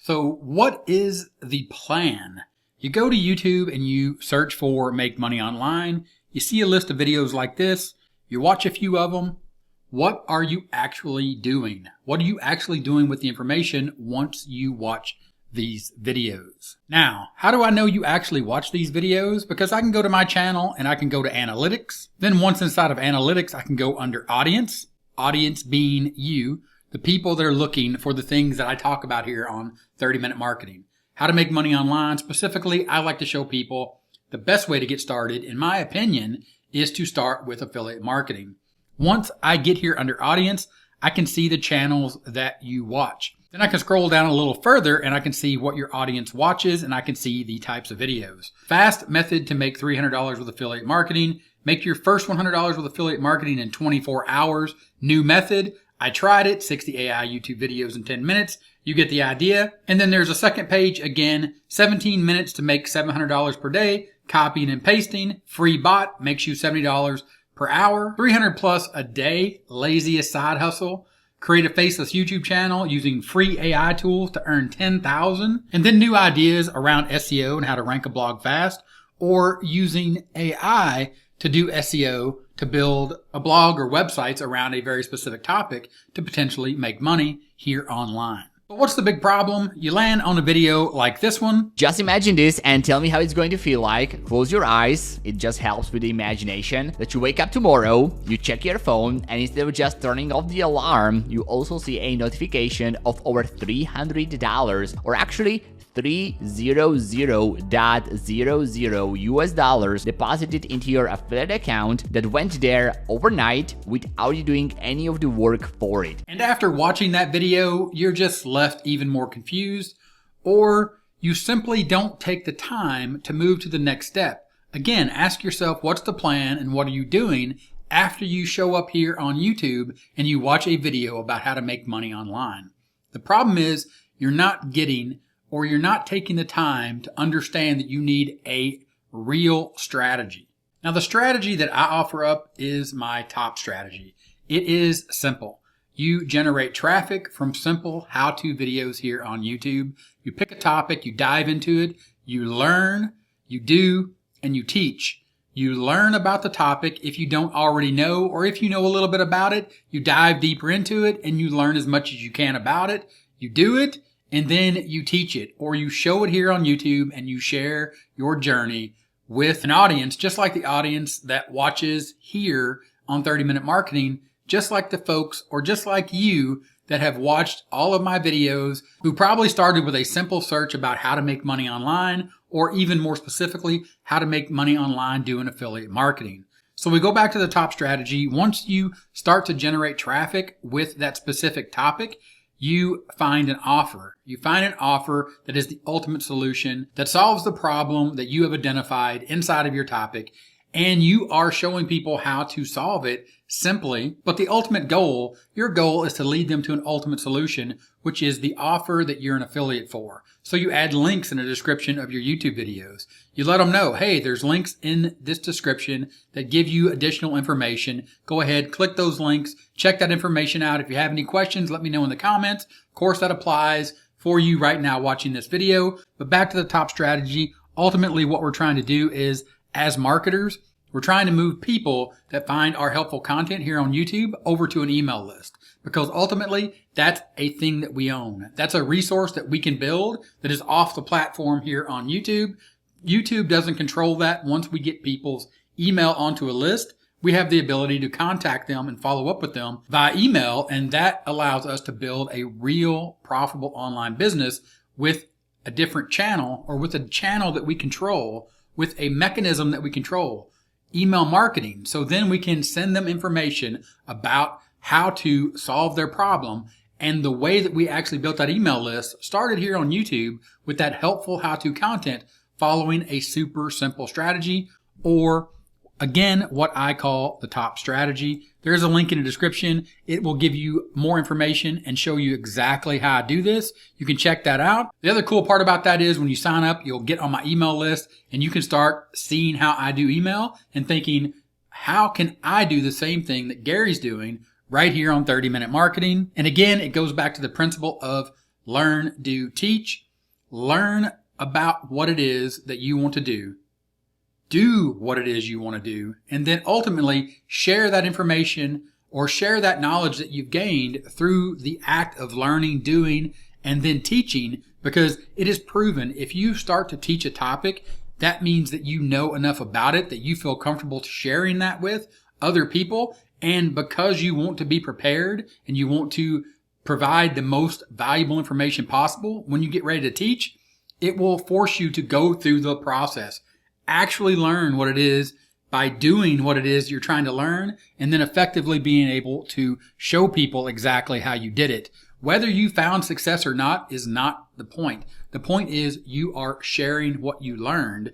So what is the plan? You go to YouTube and you search for Make Money Online. You see a list of videos like this. You watch a few of them. What are you actually doing? What are you actually doing with the information once you watch these videos? Now, how do I know you actually watch these videos? Because I can go to my channel and I can go to analytics. Then once inside of analytics, I can go under audience. Audience being you, the people that are looking for the things that I talk about here on 30-Minute Marketing. How to make money online. Specifically, I like to show people the best way to get started, in my opinion, is to start with affiliate marketing. Once I get here under audience, I can see the channels that you watch. Then I can scroll down a little further and I can see what your audience watches and I can see the types of videos. Fast method to make $300 with affiliate marketing. Make your first $100 with affiliate marketing in 24 hours. New method. I tried it, 60 AI YouTube videos in 10 minutes. You get the idea. And then there's a second page, again, 17 minutes to make $700 per day. Copying and pasting. Free bot makes you $70 per hour. 300 plus a day. Laziest side hustle. Create a faceless YouTube channel using free AI tools to earn $10,000. And then new ideas around SEO and how to rank a blog fast. Or using AI to do SEO to build a blog or websites around a very specific topic to potentially make money here online. But what's the big problem? You land on a video like this one. Just imagine this and tell me how it's going to feel like. Close your eyes. It just helps with the imagination that you wake up tomorrow, you check your phone, and instead of just turning off the alarm, you also see a notification of over $300, or actually $300.00 US dollars deposited into your affiliate account that went there overnight without you doing any of the work for it. And after watching that video, you're just left even more confused, or you simply don't take the time to move to the next step. Again, ask yourself, what's the plan and what are you doing after you show up here on YouTube and you watch a video about how to make money online? The problem is you're not getting, or you're not taking the time to understand that you need a real strategy. Now, the strategy that I offer up is my top strategy. It is simple. You generate traffic from simple how-to videos here on YouTube. You pick a topic, you dive into it, you learn, you do, and you teach. You learn about the topic if you don't already know, or if you know a little bit about it, you dive deeper into it and you learn as much as you can about it. You do it, and then you teach it, or you show it here on YouTube and you share your journey with an audience, just like the audience that watches here on 30-Minute Marketing, just like the folks, or just like you that have watched all of my videos, who probably started with a simple search about how to make money online, or even more specifically, how to make money online doing affiliate marketing. So we go back to the top strategy. Once you start to generate traffic with that specific topic, you find an offer. You find an offer that is the ultimate solution, that solves the problem that you have identified inside of your topic, and you are showing people how to solve it simply. But the ultimate goal, your goal is to lead them to an ultimate solution, which is the offer that you're an affiliate for. So you add links in the description of your YouTube videos. You let them know, hey, there's links in this description that give you additional information. Go ahead, click those links, check that information out. If you have any questions, let me know in the comments. Of course, that applies for you right now watching this video. But back to the top strategy. Ultimately, what we're trying to do is, as marketers, we're trying to move people that find our helpful content here on YouTube over to an email list, because ultimately that's a thing that we own. That's a resource that we can build that is off the platform here on YouTube. YouTube doesn't control that. Once we get people's email onto a list, we have the ability to contact them and follow up with them via email, and that allows us to build a real profitable online business with a different channel, or with a channel that we control, with a mechanism that we control. Email marketing. So then we can send them information about how to solve their problem. And the way that we actually built that email list started here on YouTube with that helpful how-to content following a super simple strategy, or again, what I call the top strategy. There's a link in the description. It will give you more information and show you exactly how I do this. You can check that out. The other cool part about that is when you sign up, you'll get on my email list and you can start seeing how I do email and thinking, how can I do the same thing that Gary's doing right here on 30-Minute Marketing? And again, it goes back to the principle of learn, do, teach. Learn about what it is that you want to do what it is you want to do, and then ultimately share that information or share that knowledge that you've gained through the act of learning, doing, and then teaching, because it is proven if you start to teach a topic, that means that you know enough about it that you feel comfortable sharing that with other people. And because you want to be prepared and you want to provide the most valuable information possible when you get ready to teach, it will force you to go through the process. Actually learn what it is by doing what it is you're trying to learn, and then effectively being able to show people exactly how you did it. Whether you found success or not is not the point. The point is you are sharing what you learned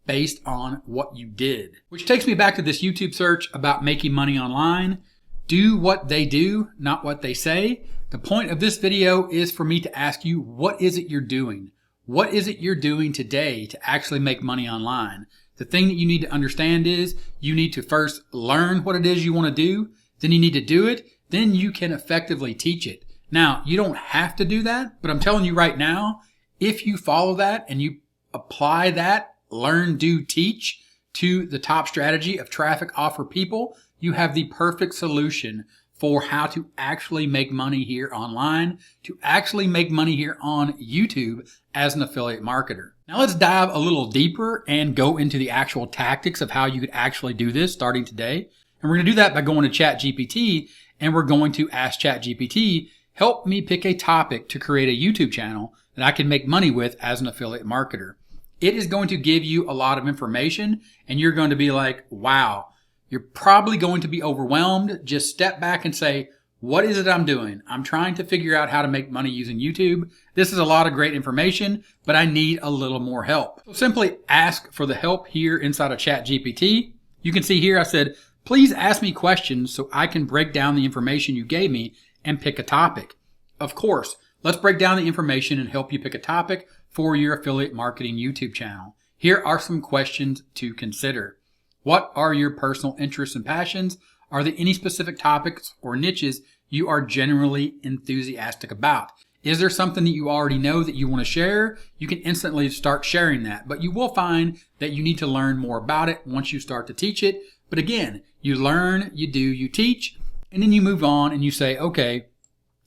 based on what you did. Which takes me back to this YouTube search about making money online. Do what they do, not what they say. The point of this video is for me to ask you, what is it you're doing? What is it you're doing today to actually make money online? The thing that you need to understand is you need to first learn what it is you want to do. Then you need to do it. Then you can effectively teach it. Now, you don't have to do that, but I'm telling you right now, if you follow that and you apply that, learn, do, teach to the top strategy of traffic offer people, you have the perfect solution for how to actually make money here online, to actually make money here on YouTube as an affiliate marketer. Now let's dive a little deeper and go into the actual tactics of how you could actually do this starting today. And we're going to do that by going to ChatGPT, and we're going to ask ChatGPT, help me pick a topic to create a YouTube channel that I can make money with as an affiliate marketer. It is going to give you a lot of information, and you're going to be like, wow. You're probably going to be overwhelmed. Just step back and say, what is it I'm doing? I'm trying to figure out how to make money using YouTube. This is a lot of great information, but I need a little more help. So simply ask for the help here inside of ChatGPT. You can see here I said, please ask me questions so I can break down the information you gave me and pick a topic. Of course, let's break down the information and help you pick a topic for your affiliate marketing YouTube channel. Here are some questions to consider. What are your personal interests and passions? Are there any specific topics or niches you are generally enthusiastic about? Is there something that you already know that you want to share? You can instantly start sharing that, but you will find that you need to learn more about it once you start to teach it. But again, you learn, you do, you teach, and then you move on and you say, okay,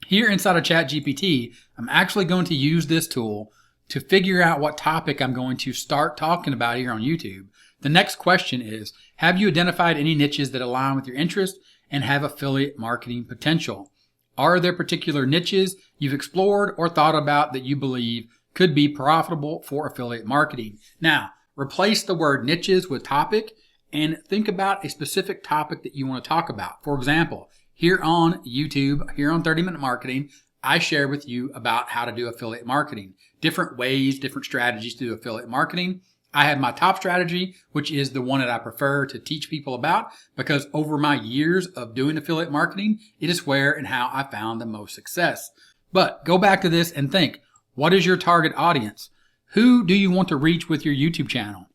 here inside of ChatGPT, I'm actually going to use this tool to figure out what topic I'm going to start talking about here on YouTube. The next question is, have you identified any niches that align with your interest and have affiliate marketing potential? Are there particular niches you've explored or thought about that you believe could be profitable for affiliate marketing? Now, replace the word niches with topic and think about a specific topic that you want to talk about. For example, here on YouTube, here on 30 Minute Marketing, I share with you about how to do affiliate marketing, different ways, different strategies to do affiliate marketing. I have my top strategy, which is the one that I prefer to teach people about because over my years of doing affiliate marketing, it is where and how I found the most success. But go back to this and think, what is your target audience? Who do you want to reach with your YouTube channel?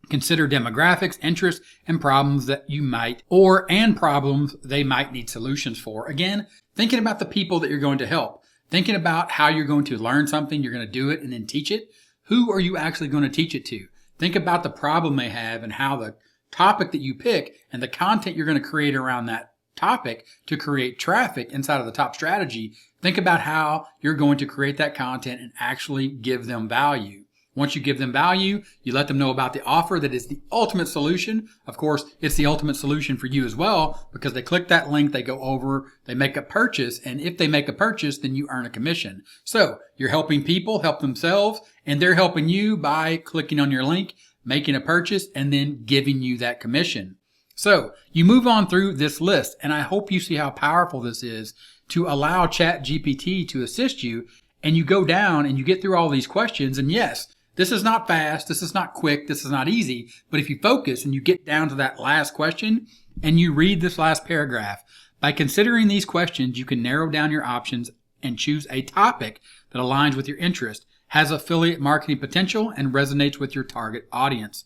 Consider demographics, interests, and problems that you might, and problems they might need solutions for. Again, thinking about the people that you're going to help, thinking about how you're going to learn something, you're going to do it and then teach it. Who are you actually going to teach it to? Think about the problem they have and how the topic that you pick and the content you're going to create around that topic to create traffic inside of the top strategy. Think about how you're going to create that content and actually give them value. Once you give them value, you let them know about the offer that is the ultimate solution. Of course, it's the ultimate solution for you as well because they click that link, they go over, they make a purchase, and if they make a purchase, then you earn a commission. So you're helping people help themselves, and they're helping you by clicking on your link, making a purchase, and then giving you that commission. So you move on through this list, and I hope you see how powerful this is to allow ChatGPT to assist you, and you go down and you get through all these questions, and yes, this is not fast, this is not quick, this is not easy, but if you focus and you get down to that last question and you read this last paragraph, by considering these questions, you can narrow down your options and choose a topic that aligns with your interest, has affiliate marketing potential, and resonates with your target audience.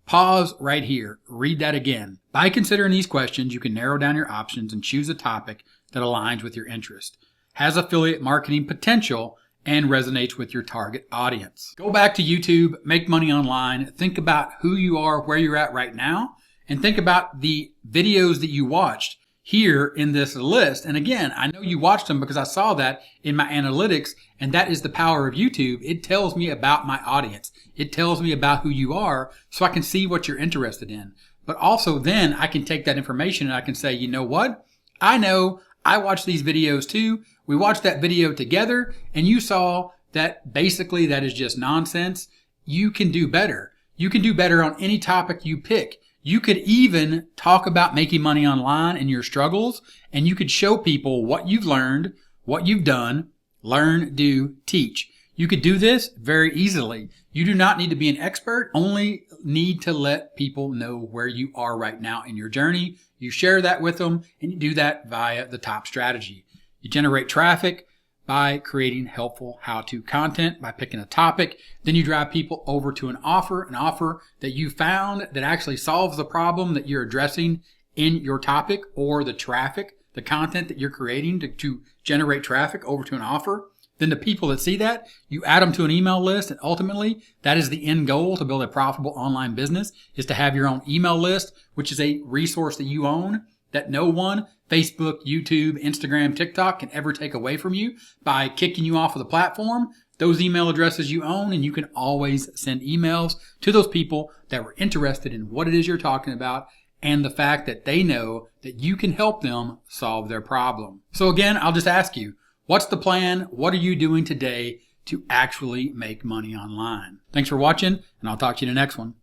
Pause right here. Read that again. By considering these questions, you can narrow down your options and choose a topic that aligns with your interest, has affiliate marketing potential, and resonates with your target audience. Go back to YouTube, make money online, think about who you are, where you're at right now, and think about the videos that you watched here in this list. And again, I know you watched them because I saw that in my analytics, and that is the power of YouTube. It tells me about my audience. It tells me about who you are so I can see what you're interested in. But also then I can take that information and I can say, you know what? I know I watched these videos too. We watched that video together and you saw that basically that is just nonsense. You can do better. You can do better on any topic you pick. You could even talk about making money online and your struggles, and you could show people what you've learned, what you've done, learn, do, teach. You could do this very easily. You do not need to be an expert, only need to let people know where you are right now in your journey. You share that with them, and you do that via the top strategy. You generate traffic by creating helpful how-to content, by picking a topic. Then you drive people over to an offer that you found that actually solves the problem that you're addressing in your topic, or the traffic, the content that you're creating to generate traffic over to an offer. Then the people that see that, you add them to an email list, and ultimately that is the end goal to build a profitable online business, is to have your own email list, which is a resource that you own that no one, Facebook, YouTube, Instagram, TikTok, can ever take away from you by kicking you off of the platform. Those email addresses you own, and you can always send emails to those people that were interested in what it is you're talking about and the fact that they know that you can help them solve their problem. So again, I'll just ask you, what's the plan? What are you doing today to actually make money online? Thanks for watching, and I'll talk to you in the next one.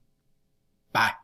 Bye.